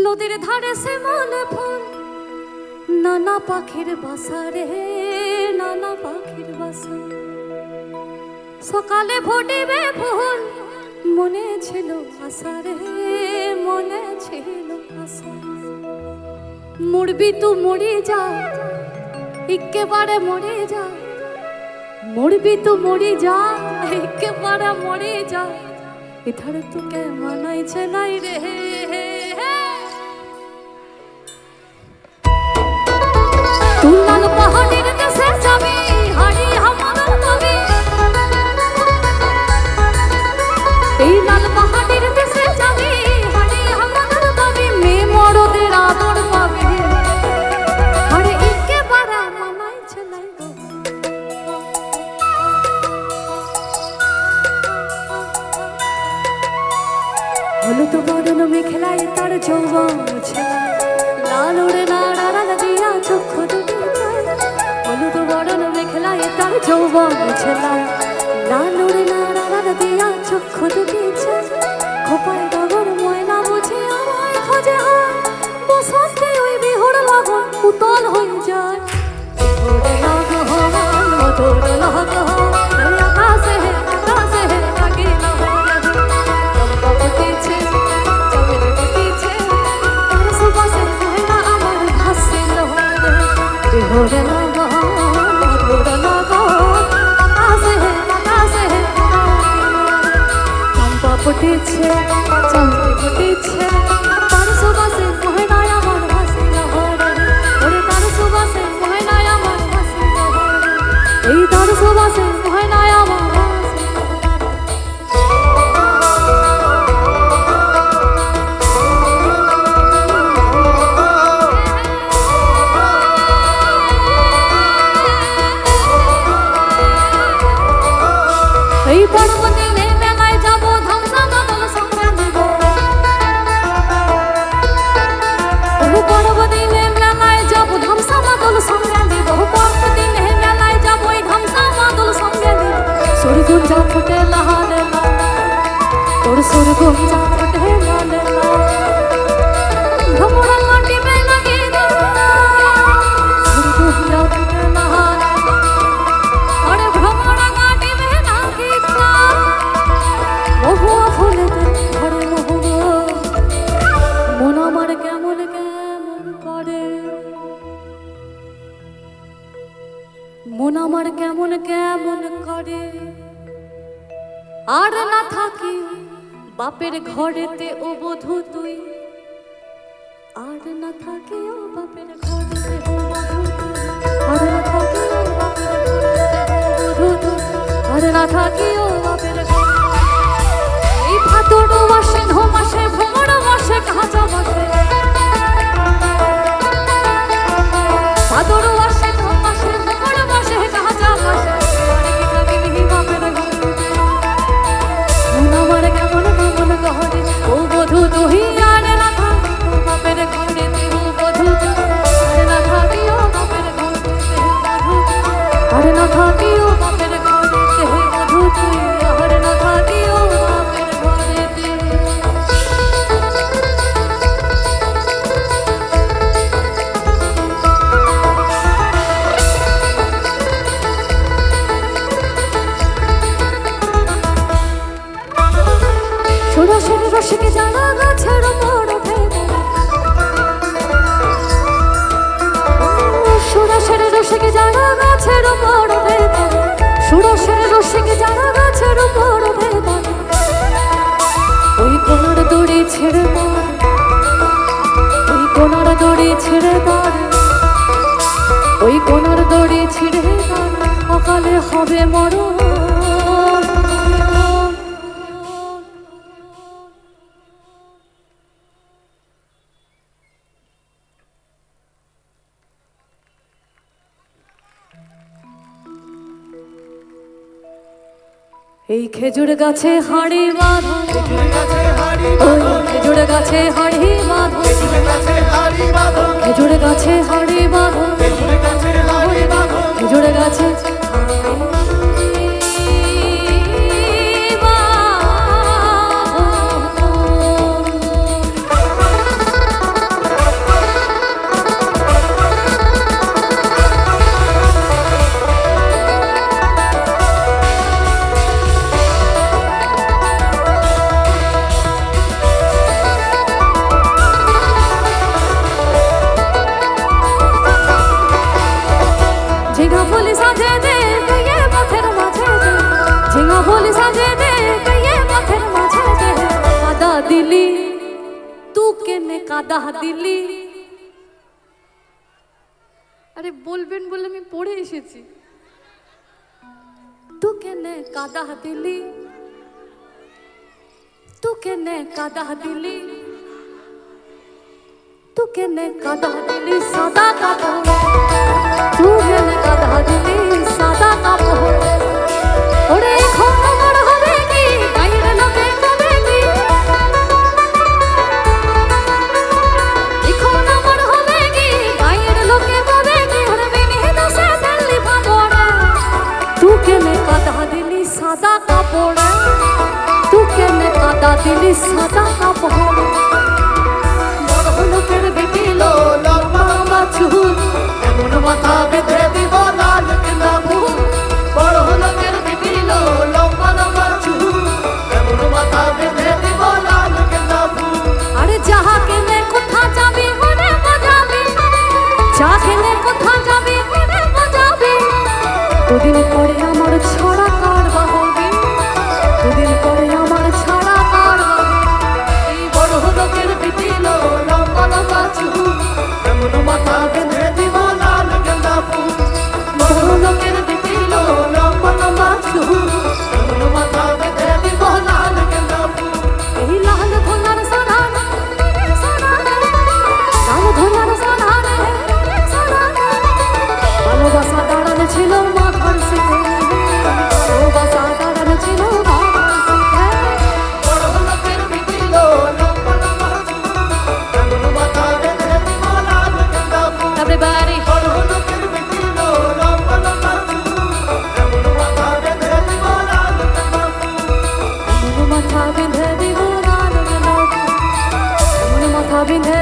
নদীর ধারে শ্যামল ফুল নানা পাখির বাসা রে নানা পাখির বাসা সকালে ফুটিবে ফুল মনে ছিল আশা রে মনে ছিল আশা মরবি তু মরে যা একেবারে মরে যা মরবি তু মরে যা একেবারে মরে যা इधर तू के मनाई चलाई रे तू लाल पहाड़ी रे से जाबी हाड़ी हमारा तबी ए लाल पहाड़ी रे से जाबी हाड़ी हमारा तबी मैं मोरो तेरा तोड़ पाबी हाड़ी इके बारा मनाई चलाई হলুদ বরণ মেখলায় তার যৌবন লাল ওড়ে নাড়া দিয়া চক্ষু দুটি হলুদ বরণ মেখলায় তার যৌবন লাল ওড়ে নাড়া দিয়া চক্ষু দুটি খোপায় ডগর ময়না বুঝে আমায় খোঁজে হয় বসন্তে ওই বিহুর লগন উতল হয়ে যায় আকাশে আকাশে আগে ফুটেছে চন্দ্রে ফুটেছে তার সুবাসে ময়নায় আমার ভাসি লহরে ওরে তার সুবাসে ময়নায় আমার ভাসি লহরে এই তার সুবাসে ময়নায় আমার এই পর্বতে মেলায় যাব ধামসা মাদল সংগ্রাম দেব পর্বতে মেলায় যাব ধামসা মাদল সংগ্রাম দেব পর্বতে মেলায় যাব এই ধামসা মাদল সংগ্রাম দেব সূর্য যা ফুটে লাল লাল তোর সূর্য যা ফুটে লাল লাল ভ্রমরা মাটি মে লাগে দো সূর্য যা ফুটে লাল আরে ভ্রমরা মাটি মে লাগে মহুয়া ফুলেতে ভরে মহুয়া মন আমার কেমন কেমন করে মন আমার কেমন কেমন করে আর না থাকি বাপের ঘরেতে ও বধূ তুই আর না থাকি ও বাপের ঘরেতে ও বধূ আর না থাকি ও বাপের ঘরেতে আর না থাকি ও বাপের এই ভাদর মাসে ধোমাসে ভ্রমণ মাসে কাঁচা মাসে ভাদর মাসে ধোমাসে ভ্রমণ মাসে কাঁচা মাসে বাপের মন আমার কেমন কেমন গহরে ও বধূ তুই আর না থাকি ও বাপের ঘরেতে ও বধূ আর না থাকি ও বাপের ঘরেতে আর না থাকি ও বাপের ঘরেতে বধূ তুই আর না থাকি ও বাপের ঘরেতে সুরসের রসিকে জানা গাছের বড় ভেদা সুরসের রসিকে জানা গাছের বড় ভেদা সুরসের রসিকে জানা গাছের বড় ভেদা ওই কোনার দড়ি ছেড়ে দাঁড় ওই কোনার দড়ি ছেড়ে দাঁড় ওই কোনার দড়ি ছিঁড়ে দাঁড় অকালে হবে মরণ এই খেজুর গাছে হাড়ি বাঁধো খেজুর গাছে হাড়ি বাঁধো খেজুর গাছে হাড়ি বাঁধো খেজুর গাছে কেনে কাদা দিলি। আরে বলবেন বলে আমি পড়ে এসেছি। তু কেনে কাদা দিলি, তু কেনে কাদা দিলি, তু কেনে কাদা দিলি সাদা কাপড়, তু কেনে কাদা দিলি সাদা কাপড়। ওরে এখন আমার হবে কি গায়ের লোকে কবে কি, এখন আমার হবে কি গায়ের লোকে কবে কি। ওরে বিনে দশে দিল্লি ভাবড়ে, তু কেনে কাদা দিলি সাদা কাপড়, তু কেনে কাদা দিলি সাদা কাপড়। বড় লোকের বেটি লো লম্বা লম্বা চুল, এমন মাথা বেঁধে দিব লাল কেনা ফুল। বড় লোকের বেটি লো লম্বা লম্বা চুল, এমন মাথা বেঁধে দিব লাল কেনা ফুল। আরে যাহা কেনে কোথা যাবি ওরে মজাবি, যা কেনে কোথা যাবি ওরে মজাবি। দুদিন পরে আমার ছড়া কারবা হবে, দুদিন পরে আমার ছড়া কারবা। এই বড় লোকের বেটি লো লম্বা লম্বা চুল, এমন মাথা বেঁধে দিব লাল গেন্দা ফুল। বড় লোকের বেটি লো লম্বা লম্বা চুল, এমন মাথা বেঁধে দিব লাল গেন্দা ফুল। এই লাল ভোলার সোনারে সোনারে, লাল ভোলার সোনারে সোনারে। ভালোবাসা দাঁড়ানো ছিল মাথার সিটে, ভালোবাসা দাঁড়ানো ছিল মাথার সিটে। বড় লোকের বেটি লো লম্বা লম্বা চুল, এমন মাথা বেঁধে দিব লাল গেন্দা ফুল। Everybody, বড় লোকের বেটি লো লম্বা লম্বা চুল, এমন মাথা বেঁধে দিব লাল গেন্দা ফুল। এমন মাথা বেঁধে দিব লাল গেন্দা ফুল, এমন মাথা বেঁধে